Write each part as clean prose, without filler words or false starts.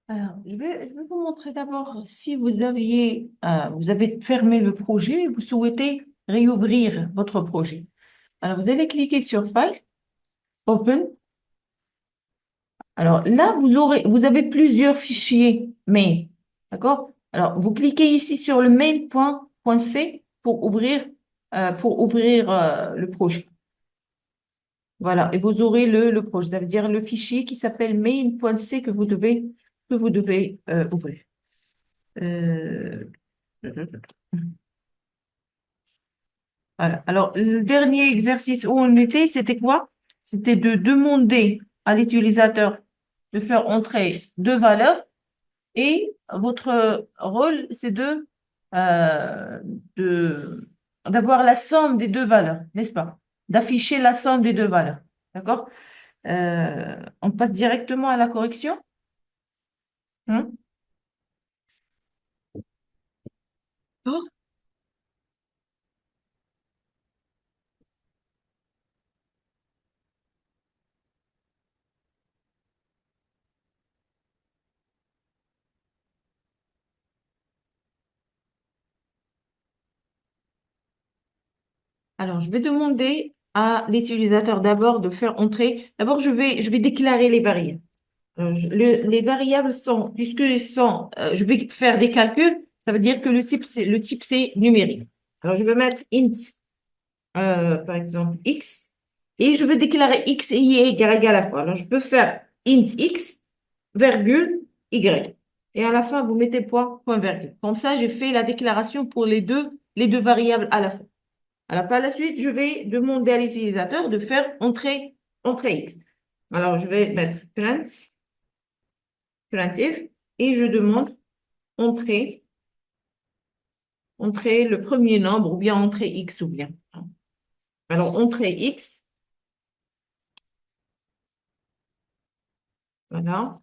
Alors, je vais vous montrer d'abord si vous avez fermé le projet et vous souhaitez réouvrir votre projet. Alors, vous allez cliquer sur File, Open. Alors là, vous avez plusieurs fichiers main. D'accord? Alors, vous cliquez ici sur le main.c pour ouvrir le projet. Voilà, et vous aurez le projet. Ça veut dire le fichier qui s'appelle main.c que vous devez ouvrir. Euh, Voilà. Alors, le dernier exercice où on était, c'était quoi? C'était de demander à l'utilisateur de faire entrer deux valeurs et votre rôle, c'est euh, de, d'avoir la somme des deux valeurs, n'est-ce pas? D'afficher la somme des deux valeurs. D'accord? On passe directement à la correction. Hein. Alors, je vais demander à l'utilisateur d'abord de faire entrer. D'abord, je vais déclarer les variables. Les variables sont, puisqu'ils sont, je vais faire des calculs, ça veut dire que le type, c'est numérique. Alors, je vais mettre int, par exemple, x, et je vais déclarer x et y à la fois. Alors, je peux faire int x, virgule, y. Et à la fin, vous mettez point, point, virgule. Comme ça, j'ai fait la déclaration pour les deux variables à la fois. Alors, par la suite, je vais demander à l'utilisateur de faire entrer x. Alors, je vais mettre printf et je demande entrer, entrer le premier nombre ou bien entrer x ou bien. Alors, entrer x, voilà.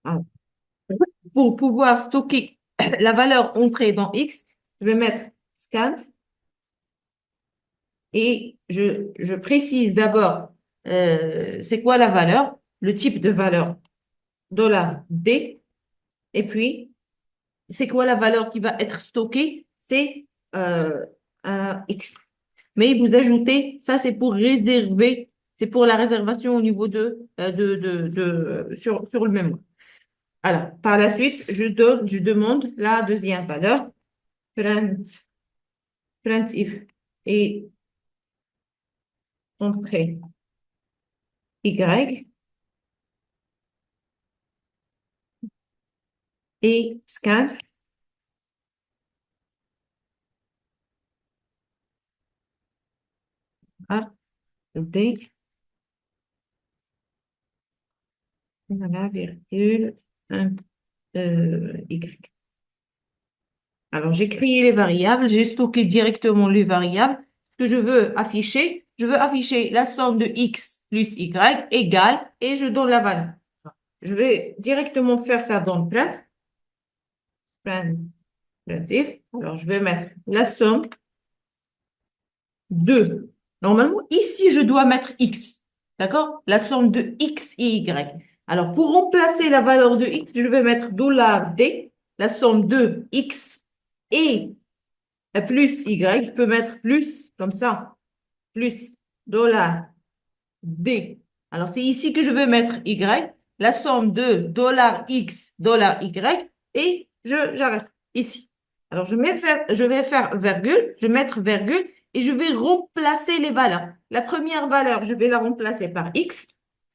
Alors, pour pouvoir stocker la valeur entrée dans x, je vais mettre scan et je précise d'abord c'est quoi la valeur, le type de valeur $D, et puis c'est quoi la valeur qui va être stockée, c'est un X. Mais vous ajoutez, ça c'est pour réserver, c'est pour la réservation au niveau sur le mémoire. Alors, par la suite, je demande la deuxième valeur, printf et entrée Y et scan à D, voilà, virgule, Y. Alors, j'ai créé les variables, j'ai stocké directement les variables. Ce que je veux afficher la somme de x plus y égale, et je donne la valeur. Je vais directement faire ça dans le printf. Alors, je vais mettre la somme de. Normalement, ici, je dois mettre x. D'accord? La somme de x et y. Alors, pour remplacer la valeur de x, je vais mettre $D, la somme de x et plus Y, je peux mettre plus, comme ça, plus $D. Alors, c'est ici que je vais mettre Y, la somme de $X, $Y, et j'arrête ici. Alors, je vais faire virgule, je vais mettre virgule, et je vais remplacer les valeurs. La première valeur, je vais la remplacer par X.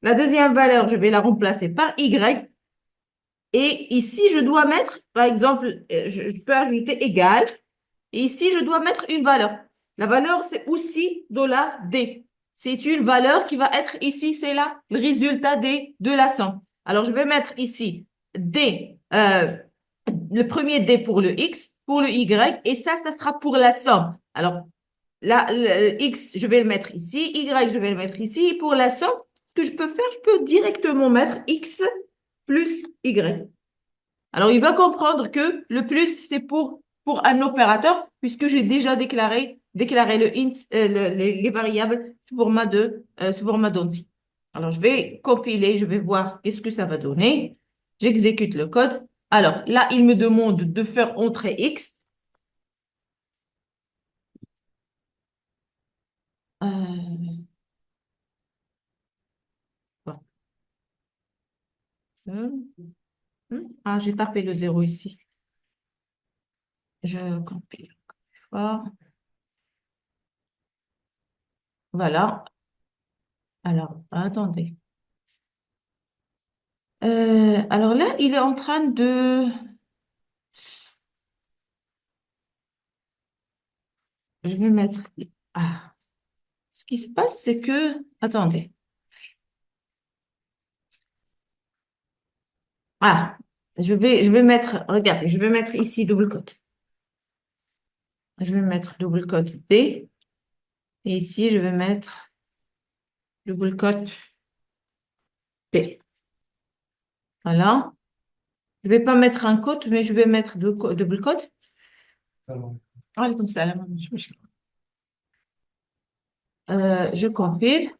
La deuxième valeur, je vais la remplacer par Y. Et ici, je dois mettre, par exemple, je peux ajouter égal. Et ici, je dois mettre une valeur. La valeur, c'est aussi $D. C'est une valeur qui va être ici, c'est là, le résultat de la somme. Alors, je vais mettre ici D, le premier D pour le X, pour le Y, et ça sera pour la somme. Alors, là, le X, je vais le mettre ici, Y, je vais le mettre ici. Et pour la somme, ce que je peux faire, je peux directement mettre X plus Y. Alors, il va comprendre que le plus, c'est pour un opérateur, puisque j'ai déjà déclaré le int, les variables sous format d'onti. Alors, je vais compiler, je vais voir qu'est-ce que ça va donner. J'exécute le code. Alors, là, il me demande de faire entrer X. Euh, bon. Ah, j'ai tapé le zéro ici. Je compile. Fort. Voilà. Alors, attendez. Alors là, il est en train de... Je vais mettre... Ah, ce qui se passe, c'est que... Attendez. Ah, je vais mettre... Regardez, je vais mettre ici double quote. Je vais mettre double quote D. Et ici, je vais mettre double quote D. Voilà. Je ne vais pas mettre un quote, mais je vais mettre double quote. Alaykoum salam. Je compile.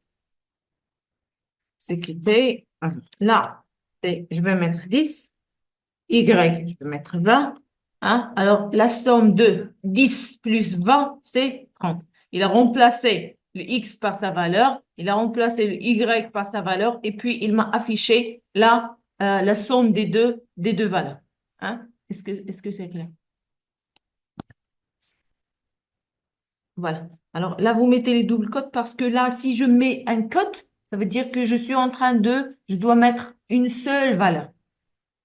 C'est quitté. Là, je vais mettre 10. Y, je vais mettre 20. Hein? Alors, la somme de 10 plus 20, c'est 30. Il a remplacé le X par sa valeur, il a remplacé le Y par sa valeur, et puis il m'a affiché la somme des deux valeurs. Hein? Est-ce que c'est clair? Voilà. Alors là, vous mettez les doubles cotes parce que là, si je mets un cote, ça veut dire que je dois mettre une seule valeur.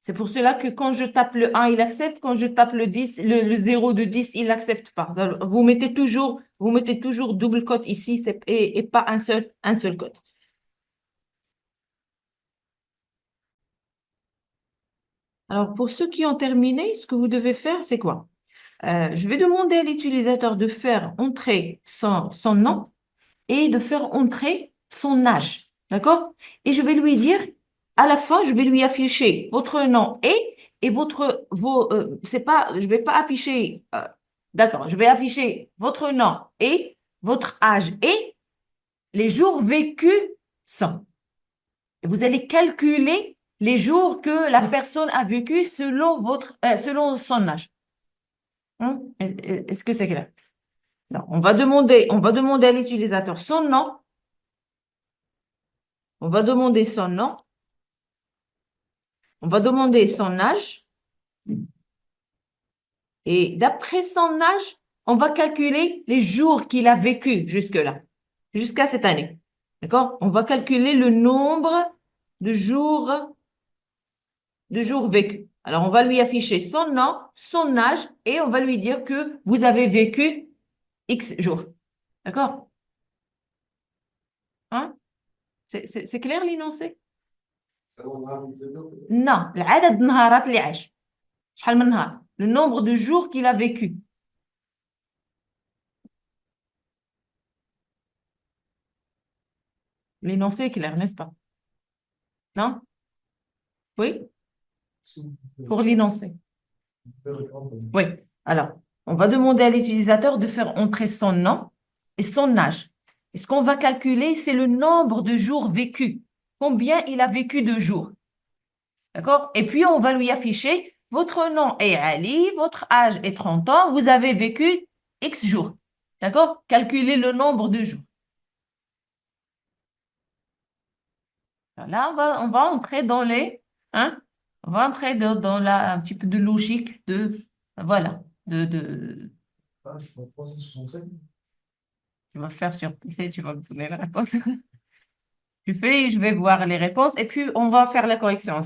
C'est pour cela que quand je tape le 1, il accepte. Quand je tape le 10, le 0 de 10, il n'accepte pas. Alors, vous mettez toujours double cote ici et pas un seul code. Alors, pour ceux qui ont terminé, ce que vous devez faire, c'est quoi? Je vais demander à l'utilisateur de faire entrer son nom et de faire entrer son âge. D'accord? Et je vais lui dire, à la fin, je vais lui afficher votre nom et c'est pas, je vais pas afficher, d'accord, je vais afficher votre nom et votre âge et les jours vécus sont. Et vous allez calculer les jours que la personne a vécu selon son âge. Est-ce que c'est clair? Non, on va demander à l'utilisateur son nom. On va demander son nom, on va demander son âge et d'après son âge, on va calculer les jours qu'il a vécu jusque-là, jusqu'à cette année. D'accord? On va calculer le nombre de jours vécus. Alors, on va lui afficher son nom, son âge et on va lui dire que vous avez vécu X jours. D'accord? Hein? C'est clair l'énoncé? Non, العدد نهارات اللي عاش. شحال من نهار. Le nombre de jours qu'il a vécu. L'énoncé est clair, n'est-ce pas? Non? Oui? Pour l'énoncé. Oui. Alors, on va demander à l'utilisateur de faire entrer son nom et son âge. Et ce qu'on va calculer, c'est le nombre de jours vécus. Combien il a vécu de jours. D'accord? Et puis, on va lui afficher votre nom est Ali, votre âge est 30 ans, vous avez vécu X jours. D'accord? Calculez le nombre de jours. Là, on va entrer hein, on va entrer dans un petit peu de logique voilà, tu vas faire sur PC, tu vas me donner la réponse. Tu fais, je vais voir les réponses et puis on va faire la correction.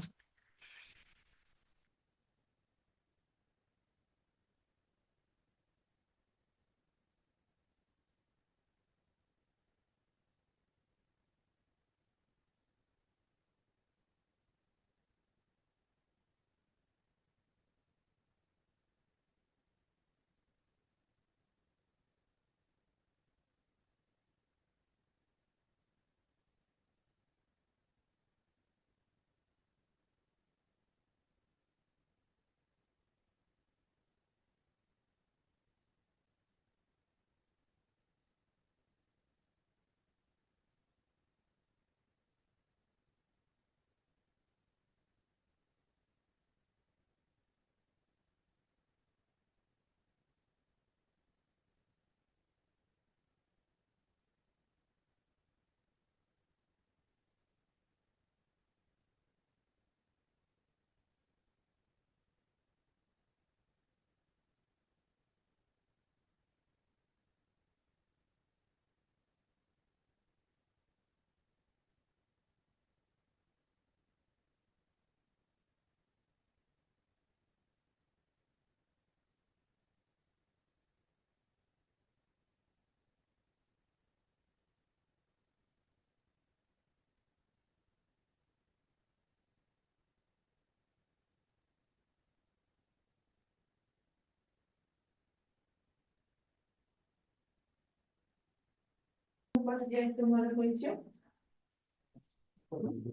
passe directement à la connexion.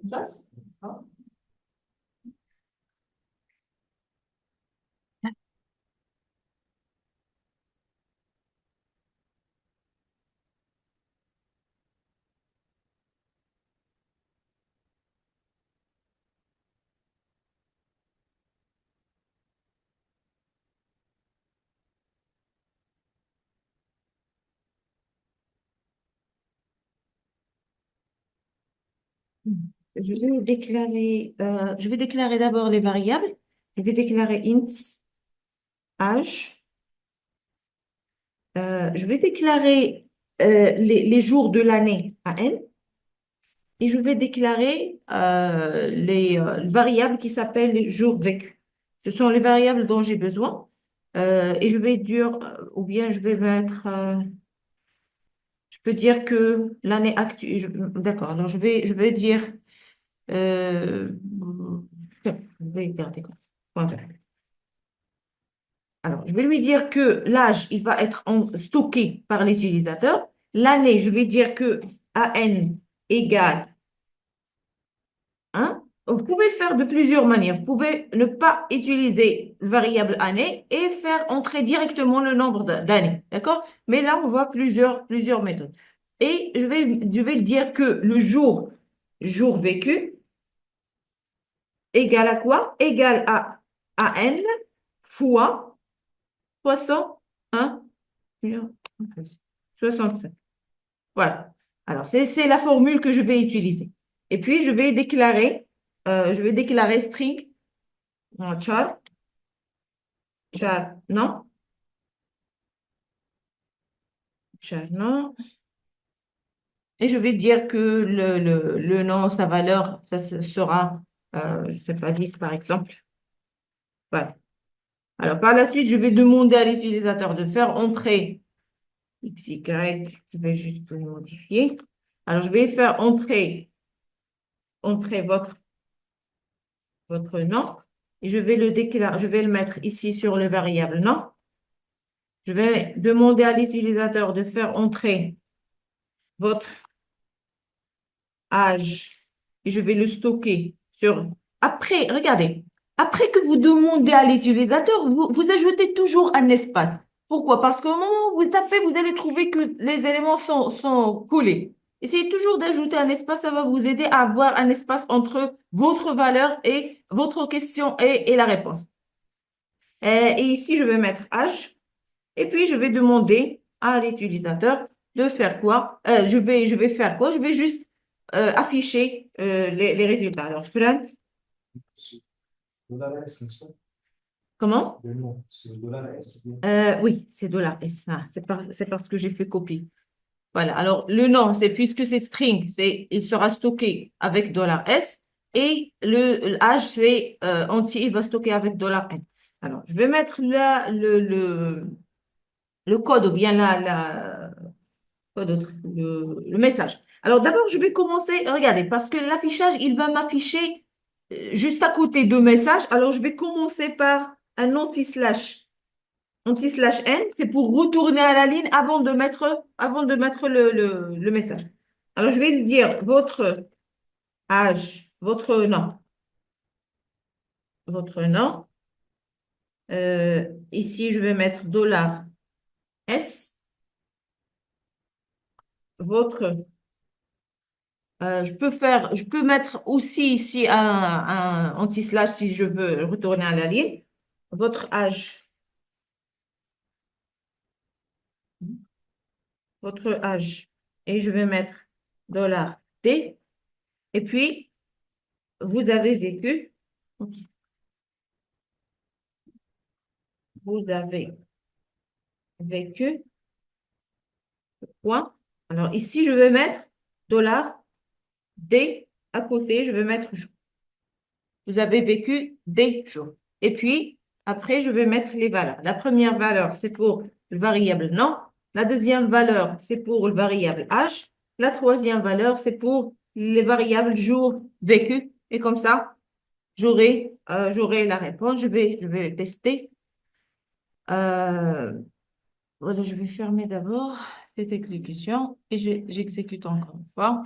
Passe. Ah. Je vais déclarer d'abord les variables. Je vais déclarer int âge. Je vais déclarer les jours de l'année à n et je vais déclarer les variables qui s'appellent les jours vécus. Ce sont les variables dont j'ai besoin. Et je vais dire, ou bien je vais mettre, je peux dire que l'année actuelle, d'accord, alors je vais dire, je vais garder comme ça. Point virgule. Alors, je vais lui dire que l'âge, il va être stocké par les utilisateurs. L'année, je vais dire que AN égale 1. Vous pouvez le faire de plusieurs manières. Vous pouvez ne pas utiliser variable année et faire entrer directement le nombre d'années. D'accord? Mais là, on voit plusieurs méthodes. Et je vais le dire que le jour vécu, égale à quoi? Égale à AN fois 61 65. Voilà. Alors, c'est la formule que je vais utiliser. Et puis, je vais déclarer string, char, non, char, non. Et je vais dire que le nom, sa valeur, sera, je ne sais pas, 10 par exemple. Voilà. Alors, par la suite, je vais demander à l'utilisateur de faire entrer XY. Je vais juste le modifier. Alors, je vais faire entrer votre nom et je vais le déclarer, je vais le mettre ici sur le variable nom. Je vais demander à l'utilisateur de faire entrer votre âge et je vais le stocker sur. Après, regardez, après que vous demandez à l'utilisateur, vous ajoutez toujours un espace. Pourquoi? Parce qu'au moment où vous tapez, vous allez trouver que les éléments sont collés. Essayez toujours d'ajouter un espace, ça va vous aider à avoir un espace entre votre valeur et votre question et la réponse. Et ici, je vais mettre âge et puis je vais demander à l'utilisateur de faire quoi. Je vais faire quoi? Je vais juste afficher les résultats. Alors, print. $S, n'est-ce pas? Comment? Le nom, c'est $S. Oui, c'est $S. Ah, c'est parce que j'ai fait copier. Voilà. Alors, le nom, c'est puisque c'est string, il sera stocké avec $S et le âge, c'est entier, il va stocker avec $N. Alors, je vais mettre là le code ou bien quoi d'autre? Le message. Alors, d'abord, je vais commencer, regardez, parce que l'affichage, il va m'afficher juste à côté de message. Alors, je vais commencer par un anti-slash. Anti-slash N, c'est pour retourner à la ligne avant de mettre le message. Alors, je vais le dire votre âge, votre nom. Ici, je vais mettre $S, votre. Je peux mettre aussi ici un anti-slash si je veux retourner à la ligne. Votre âge, votre âge. Et je vais mettre $T. Et puis, vous avez vécu. Vous avez vécu. Point. Alors ici, je vais mettre $D à côté, je vais mettre jour. Vous avez vécu des jours. Et puis, après, je vais mettre les valeurs. La première valeur, c'est pour le variable nom. La deuxième valeur, c'est pour le variable âge. La troisième valeur, c'est pour les variables jour vécu. Et comme ça, j'aurai la réponse. Je vais tester. Voilà, je vais fermer d'abord. cette exécution et j'exécute encore une fois.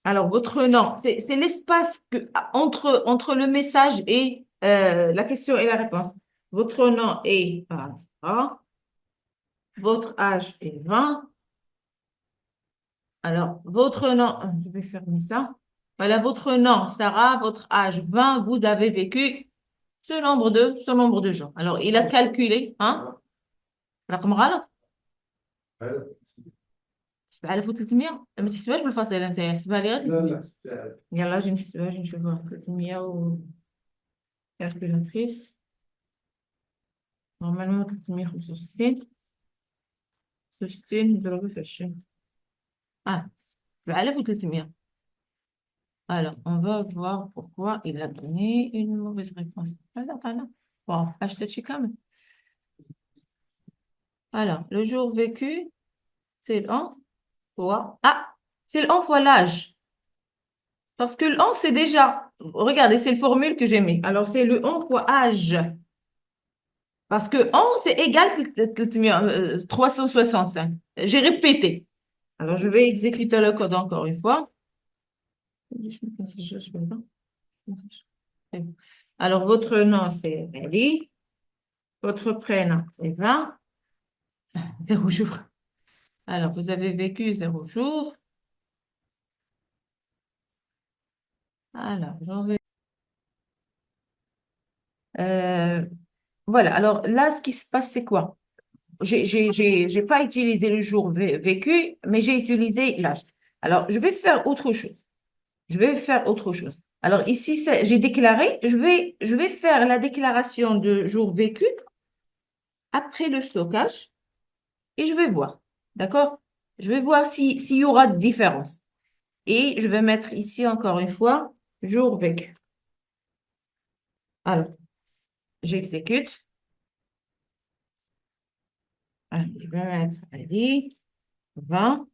Alors, votre nom, c'est l'espace entre le message et la question et la réponse. Votre nom est, par exemple, votre âge est 20. Alors, votre nom, je vais fermer ça. Voilà, votre nom, Sarah, votre âge 20, vous avez vécu ce nombre de jours. Alors, il a calculé, hein? رقم غلط. 7300 ما تحسبهاش بالفاصلة انت حسبها لي غير لا 300. لا يلا اجي نحسبها اجي نشوفها 300 و calculatrice. Normalement 365 65 نضربها في 20. 7300. Alors, on va voir pourquoi il a donné une mauvaise réponse. Voilà, voilà. Bon, achète quand même. Alors, le jour vécu, c'est le 1 fois... Ah, c'est le 1 fois l'âge. Parce que le 1, c'est déjà... Regardez, c'est la formule que j'ai mis. Alors, c'est le 1 fois âge. Parce que 1, c'est égal à 365. J'ai répété. Alors, je vais exécuter le code encore une fois. Alors, votre nom, c'est Ellie. Votre prénom, c'est 20. 0 jours. Alors, vous avez vécu 0 jours. Alors, j'en vais. Voilà. Alors, là, ce qui se passe, c'est quoi? J'ai pas utilisé le jour vécu, mais j'ai utilisé l'âge. Alors, je vais faire autre chose. Je vais faire autre chose. Alors, ici, j'ai déclaré. Je vais faire la déclaration de jour vécu après le stockage et je vais voir. D'accord? Je vais voir s'il y aura de différence. Et je vais mettre ici encore une fois jour vécu. Alors, j'exécute. Alors, je vais mettre allez, 20.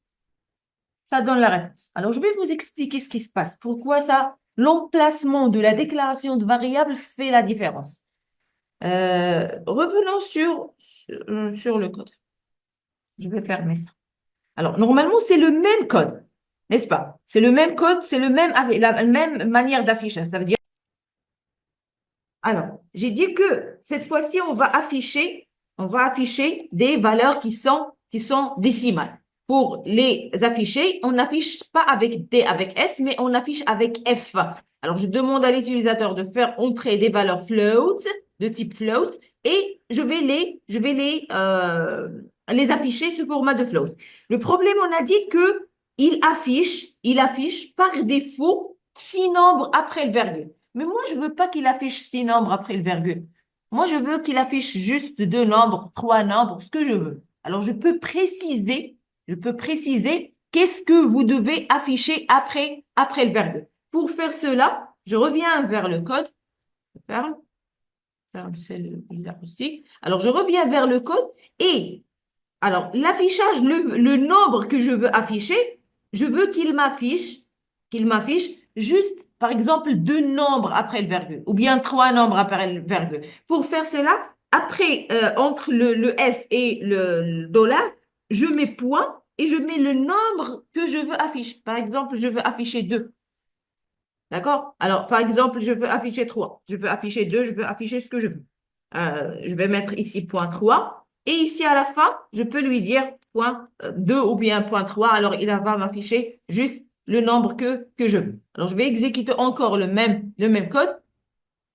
Ça donne la réponse. Alors, je vais vous expliquer ce qui se passe. Pourquoi ça, l'emplacement de la déclaration de variable fait la différence. Revenons sur le code. Je vais fermer ça. Alors, normalement, c'est le même code, n'est-ce pas? C'est le même code, c'est la même manière d'affichage. Ça veut dire. Alors, j'ai dit que cette fois-ci, on va afficher des valeurs qui sont décimales. Pour les afficher, on n'affiche pas avec D, avec S, mais on affiche avec F. Alors, je demande à l'utilisateur de faire entrer des valeurs float, de type float, et je vais les afficher sous format de float. Le problème, on a dit que il affiche par défaut 6 nombres après le virgule. Mais moi, je ne veux pas qu'il affiche 6 nombres après le virgule. Moi, je veux qu'il affiche juste 2 nombres, 3 nombres, ce que je veux. Alors, je peux préciser qu'est-ce que vous devez afficher après le virgule. Pour faire cela, je reviens vers le code. Ferme celui-là aussi. Alors, je reviens vers le code et alors, l'affichage, le nombre que je veux afficher, je veux qu'il m'affiche juste, par exemple, 2 nombres après le virgule ou bien 3 nombres après le virgule. Pour faire cela, après, entre le F et le dollar, je mets point et je mets le nombre que je veux afficher. Par exemple, je veux afficher 2. D'accord? Alors, par exemple, je veux afficher 3. Je veux afficher 2, je veux afficher ce que je veux. Je vais mettre ici point 3. Et ici, à la fin, je peux lui dire point 2 ou bien point 3. Alors, il va m'afficher juste le nombre que je veux. Alors, je vais exécuter encore le même code.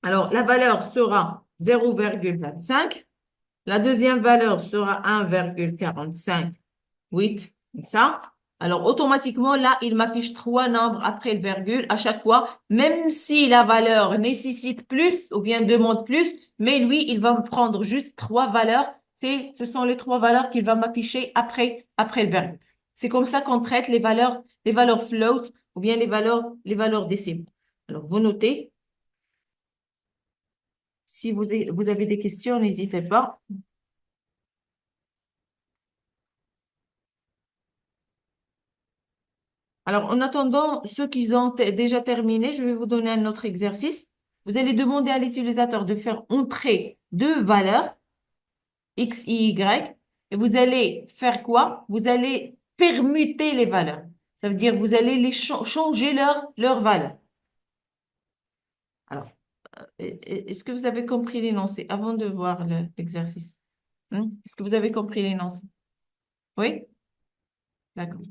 Alors, la valeur sera 0,25. La deuxième valeur sera 1,45. Comme ça. Alors, automatiquement, là, il m'affiche 3 nombres après le virgule à chaque fois, même si la valeur nécessite plus ou bien demande plus, mais lui, il va me prendre juste 3 valeurs. Ce sont les 3 valeurs qu'il va m'afficher après le virgule. C'est comme ça qu'on traite les valeurs float ou bien les valeurs décimales. Alors, vous notez. Si vous avez des questions, n'hésitez pas. Alors, en attendant, ceux qui ont déjà terminé, je vais vous donner un autre exercice. Vous allez demander à l'utilisateur de faire entrer 2 valeurs, X et Y, et vous allez faire quoi? Vous allez permuter les valeurs. Ça veut dire vous allez les changer leur valeur. Alors, est-ce que vous avez compris l'énoncé avant de voir l'exercice? Est-ce que vous avez compris l'énoncé? Oui? D'accord.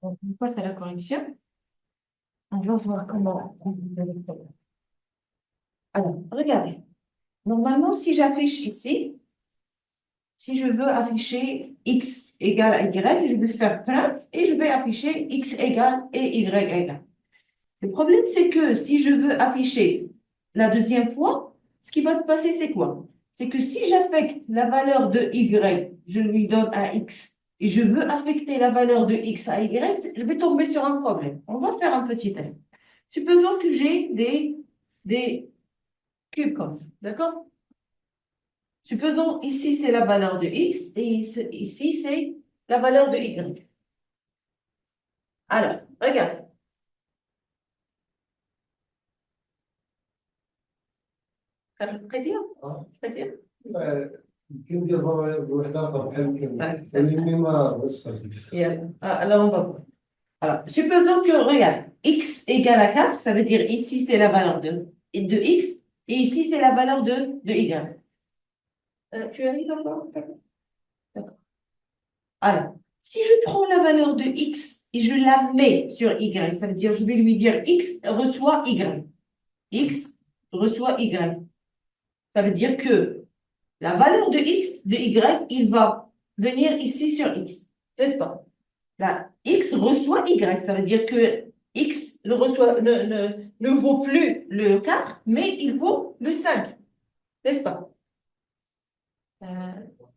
On passe à la correction. On va voir comment. Alors, regardez. Normalement, si j'affiche ici, si je veux afficher x égale à y, je vais faire print et je vais afficher x égale et y égale. Le problème, c'est que si je veux afficher la deuxième fois, ce qui va se passer, c'est quoi? C'est que si j'affecte la valeur de y, je lui donne un x, et je veux affecter la valeur de x à y, je vais tomber sur un problème. On va faire un petit test. Supposons que j'ai des cubes comme ça, d'accord? Supposons ici, c'est la valeur de x, et ici, c'est la valeur de y. Alors, regarde. Très bien. Très bien. يمكن ديال بوحدة أخرى بحال يمكن ولكن ما وصفتش. Alors, on va voir. Alors, supposons que, regarde, x égale à 4, ça veut dire ici, c'est la valeur de x, et ici, c'est la valeur de y. Tu arrives à voir? D'accord. Alors, si je prends la valeur de x et je la mets sur y, ça veut dire, je vais lui dire x reçoit y. X reçoit y. Ça veut dire que la valeur de x, de y, il va venir ici sur x, n'est-ce pas? Là, x reçoit y, ça veut dire que x ne vaut plus le 4, mais il vaut le 5, n'est-ce pas?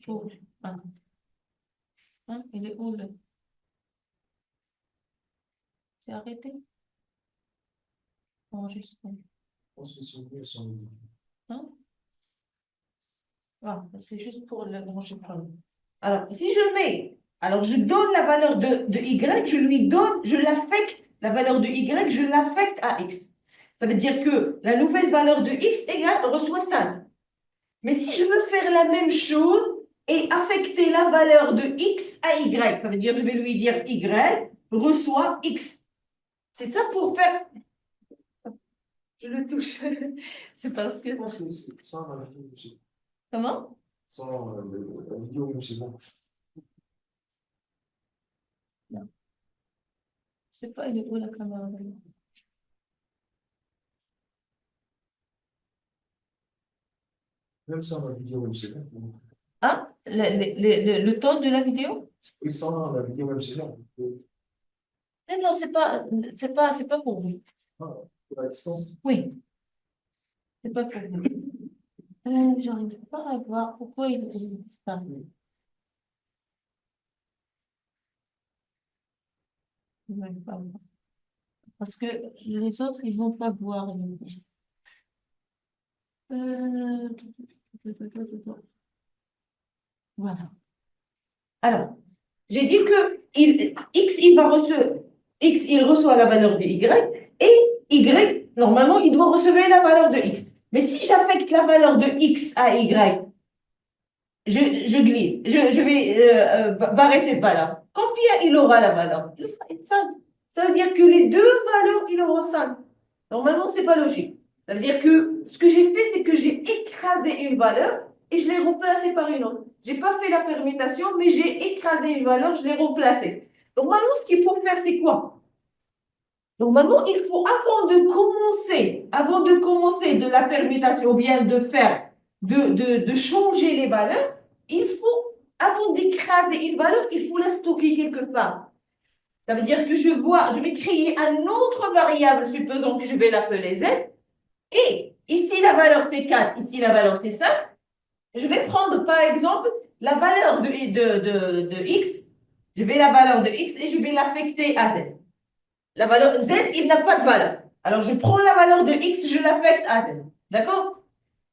Pour, il est où le... J'ai arrêté? Enregistrement. Je pense que c'est mieux sans. C'est juste pour l'enregistrement. Alors, si je mets, alors je donne la valeur de y, je lui donne, je l'affecte, la valeur de y, je l'affecte à x. Ça veut dire que la nouvelle valeur de x égale reçoit 5. Mais si je veux faire la même chose et affecter la valeur de x à y, ça veut dire je vais lui dire y reçoit x. C'est ça pour faire... Je le touche. C'est parce que... Je pense que c'est sans la vidéo aussi. Comment? Sans la vidéo, c'est bon. Non. Je sais pas, il est où la caméra? Même sans la vidéo, c'est bon. Ah, le temps de la vidéo? Oui, sans la vidéo, même c'est bon. Non, c'est pas pour vous. Ah, pour la distance. Oui, c'est pas pour vous. J'arrive pas à voir pourquoi il est disparu. Je n'arrive pas à voir. Parce que les autres, ils vont pas voir. Euh, Voilà. Alors, j'ai dit que x, il reçoit la valeur de y, et y, normalement, il doit recevoir la valeur de x. Mais si j'affecte la valeur de x à y, je glisse, je vais barrer cette valeur. Combien il aura la valeur? Il va être 5. Ça veut dire que les deux valeurs, il aura 5. Normalement, ce n'est pas logique. Ça veut dire que ce que j'ai fait, c'est que j'ai écrasé une valeur et je l'ai remplacée par une autre. Je n'ai pas fait la permutation, mais j'ai écrasé une valeur, je l'ai remplacée. Normalement, ce qu'il faut faire, c'est quoi? Normalement, il faut, avant de commencer de la permutation, ou bien de faire, de changer les valeurs, il faut, avant d'écraser une valeur, il faut la stocker quelque part. Ça veut dire que je vais créer un autre variable, supposons que je vais l'appeler z, et ici la valeur c'est 4, ici la valeur c'est 5. Je vais prendre par exemple la valeur de x, je vais la valeur de x et je vais l'affecter à z. La valeur z, il n'a pas de valeur. Alors je prends la valeur de x, je l'affecte à z. D'accord?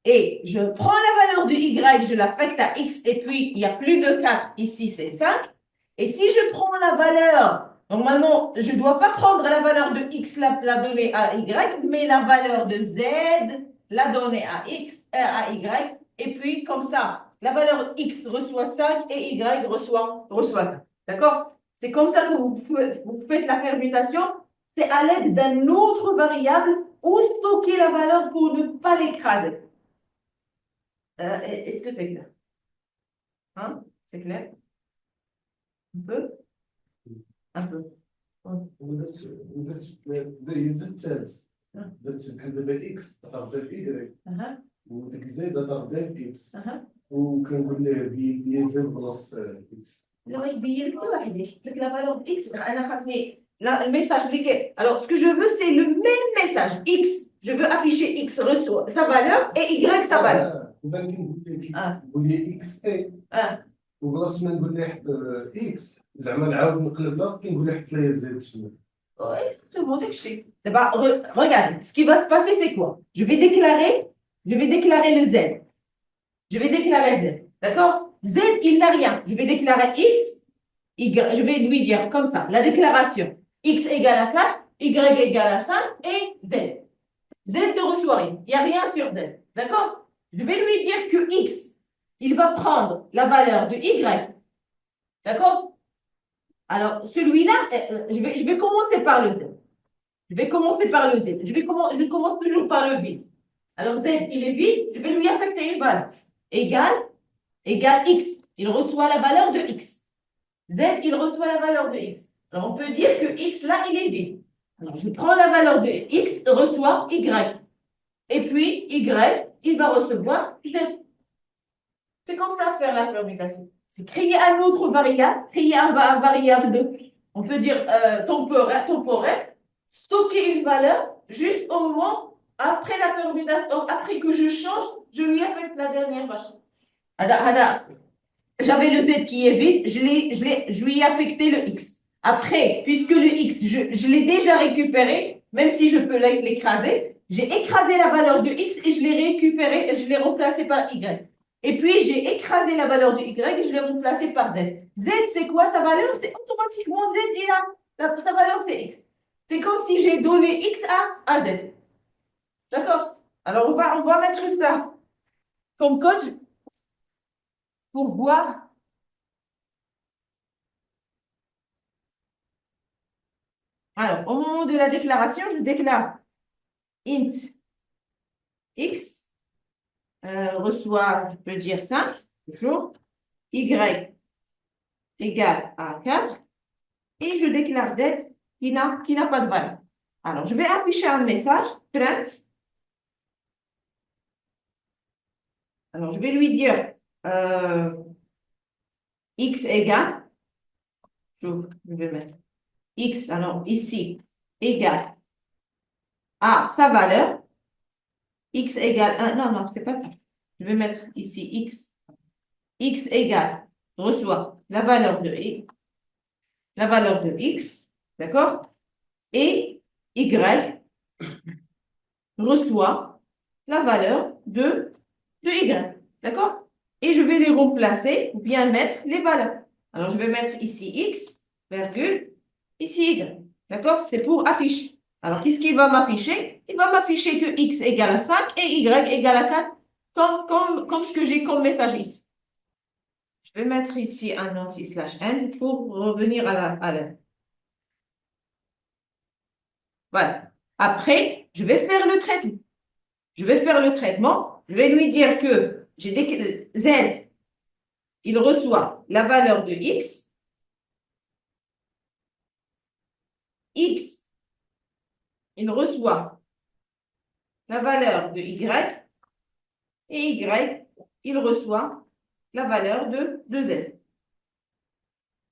Et je prends la valeur de y, je l'affecte à x, et puis il n'y a plus de 4, ici c'est 5. Et si je prends la valeur Normalement, je ne dois pas prendre la valeur de x, la donner à y, mais la valeur de z, la donner à x, à y. Et puis, comme ça, la valeur x reçoit 5 et y reçoit 4. D'accord? C'est comme ça que vous faites la permutation. C'est à l'aide d'un autre variable ou stocker la valeur pour ne pas l'écraser. Est-ce que c'est clair? Hein? C'est clair? Un peu? Un peu. زدت ثالث درت بحال دابا اكس غتعطي الاي أها. وديك زيد غتعطي اكس أها. وكنقول ليه بي زد بلاص اكس. لا يبين لك واحد يحط لك لا فالور x انا خاصني لا الميساج اللي alors ce que je veux c'est le même message x je veux afficher x reçoit sa valeur et y sa valeur دابا كنقول ليه اكس اي وبلاص ما نقول ليه حط اكس زعما نعاود نقلب لا كنقول ليه حط لي زد تما. Exactement, d'abord, regarde, ce qui va se passer, c'est quoi? Je vais déclarer le Z. Je vais déclarer Z. D'accord? Z, il n'a rien. Je vais déclarer X, Y, je vais lui dire comme ça, la déclaration. X égale à 4, Y égale à 5 et Z. Z ne reçoit rien. Il n'y a rien sur Z. D'accord? Je vais lui dire que X, il va prendre la valeur de Y. D'accord? Alors, celui-là, je vais commencer par le Z. Je vais commencer par le Z. Je commence toujours par le vide. Alors, Z, il est vide. Je vais lui affecter une valeur. Égale X. Il reçoit la valeur de X. Z, il reçoit la valeur de X. Alors, on peut dire que X, là, il est vide. Alors, je prends la valeur de X, reçoit Y. Et puis, Y, il va recevoir Z. C'est comme ça faire la permutation. C'est créer un autre variable, créer un variable de, on peut dire temporaire, stocker une valeur juste au moment après la permutation, après que je change, je lui affecte la dernière valeur. J'avais le Z qui est vide, je lui ai affecté le X. Après, puisque le X, je l'ai déjà récupéré, même si je peux l'écraser, j'ai écrasé la valeur de X et je l'ai récupéré, je l'ai remplacé par Y. Et puis, j'ai écrasé la valeur de Y et je l'ai remplacé par Z. Z, c'est quoi sa valeur? C'est automatiquement Z, sa valeur, c'est X. C'est comme si j'ai donné X à Z. D'accord? Alors, on va mettre ça comme code pour voir. Alors, au moment de la déclaration, je déclare int x reçoit, je peux dire 5, toujours, y égale à 4, et je déclare z qui n'a pas de valeur. Alors, je vais afficher un message, print. Alors, je vais lui dire x égale, je vais mettre x, alors ici, égale à sa valeur, x égale 1, non, c'est pas ça. Je vais mettre ici x, x égale, reçoit la valeur de x, d'accord? Et y reçoit la valeur de y, d'accord? Et je vais les remplacer ou bien mettre les valeurs. Alors, je vais mettre ici x, virgule, ici y, d'accord? C'est pour afficher. Alors, qu'est-ce qu'il va m'afficher? Il va m'afficher que x égale à 5 et y égale à 4, comme ce que j'ai comme message ici. Je vais mettre ici un anti/n pour revenir à la. Voilà. Après, je vais faire le traitement. Je vais faire le traitement. Je vais lui dire que Z, il reçoit la valeur de X. X, il reçoit la valeur de Y. Et Y, il reçoit la valeur de Z.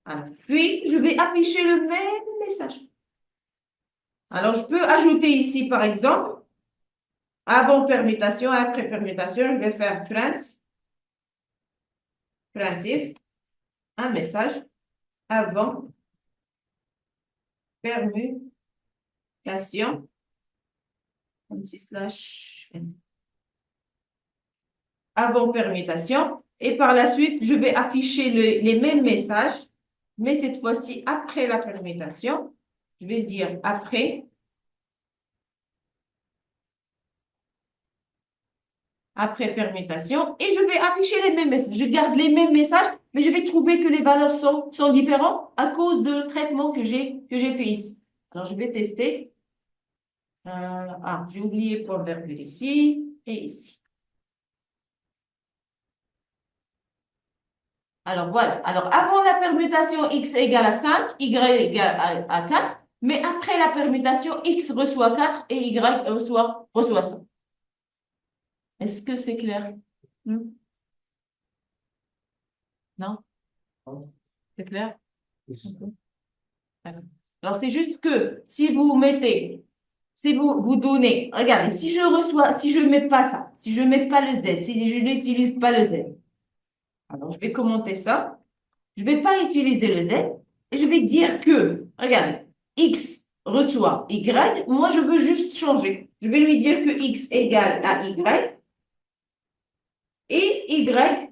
Alors, puis, je vais afficher le même message. Alors, je peux ajouter ici, par exemple, avant permutation, après permutation, je vais faire printf, un message avant permutation, avant permutation, et par la suite, je vais afficher les mêmes messages mais cette fois-ci, après la permutation, je vais dire après permutation, et je vais afficher les mêmes messages. Je garde les mêmes messages, mais je vais trouver que les valeurs sont différentes à cause du traitement que j'ai fait ici. Alors, je vais tester. J'ai oublié point virgule ici et ici. Alors, voilà. Alors, avant la permutation, x égale à 5, y égale à 4. Mais après la permutation, x reçoit 4 et y reçoit 5. Est-ce que c'est clair? Hmm? Non? C'est clair? D'accord. Alors, c'est juste que si vous vous donnez, regardez, si je ne mets pas ça, si je ne mets pas le Z, si je n'utilise pas le Z, alors je vais commenter ça. Je ne vais pas utiliser le Z et je vais dire que, regardez, X reçoit Y. Moi, je veux juste changer. Je vais lui dire que X égale à Y et Y.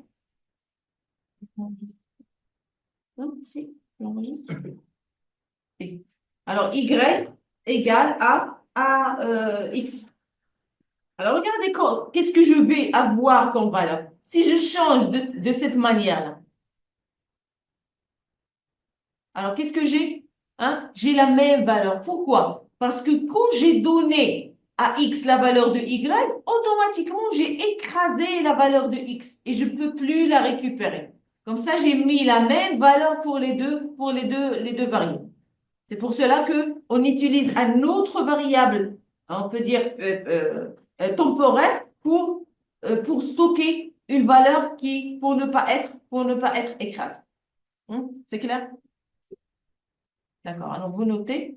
Non, si, j'enregistre. Si. Alors, Y égale à X. Alors, regardez qu'est-ce que je vais avoir comme valeur. Si je change de cette manière-là. Alors, qu'est-ce que j'ai? Hein? J'ai la même valeur. Pourquoi? Parce que quand j'ai donné à X la valeur de Y, automatiquement, j'ai écrasé la valeur de X et je ne peux plus la récupérer. Comme ça, j'ai mis la même valeur pour les deux variables. C'est pour cela qu'on utilise un autre variable, on peut dire temporaire, pour stocker une valeur pour ne pas être écrasée. C'est clair? D'accord, alors vous notez.